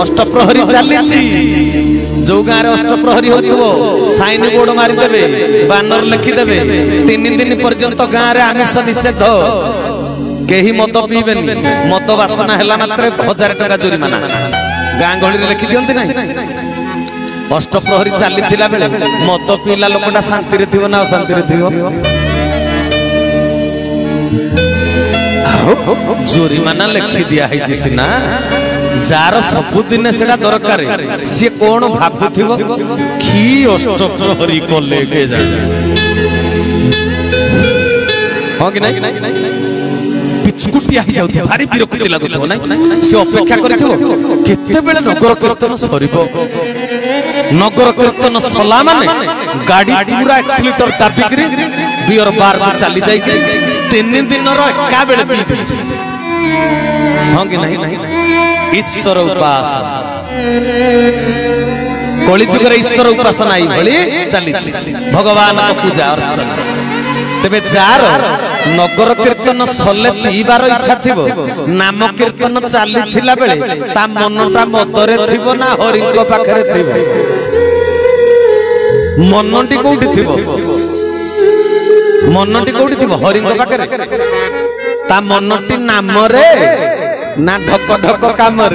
अष्टप्रहरी चली जो गाँव अष्टप्रहरी हो साइन बोर्ड मारिदेवे बानर लिखिदेवे 3 दिन पर्यंत गाँव में आमिष निषेध केही मद पीबेनी मद बासना है मात्र 1000 टका जुरिमाना गाँ गहली लिखि दिखती ना अष्टप्रहरी चली बेले मद पीला लोकटा शांति थी ना अशांति थी जुरिमाना लिखि दिखाई सीना जार सबुदिन से दरकार सी कौन भावुव कि अष्टप्रहरी कले हाँ कि नहीं पिचकुटिया भारी विरक्ति लगुव ना सी अपेक्षा करते नगर कीर्तन सर नगर कीर्तन सला माने गाड़ी पूरा एक्सीलेटर दाबिक बियर बार चली जाए 3 दिन एका बेले पी हाँ कि नहीं ईश्वर उपासना कलिजुग ईश्वर उपासना चली भगवान पूजा अर्चना तेरे जार नगर कीर्तन सले पीबार इच्छा थी नाम कीर्तन चली बेले ता मनटा मदरे थी ना हरि पाखे थी मनटी कौटी थी मनटी कौटी थी हरि पाखे ता मनटी नाम रे ना ढक ढक काम रे।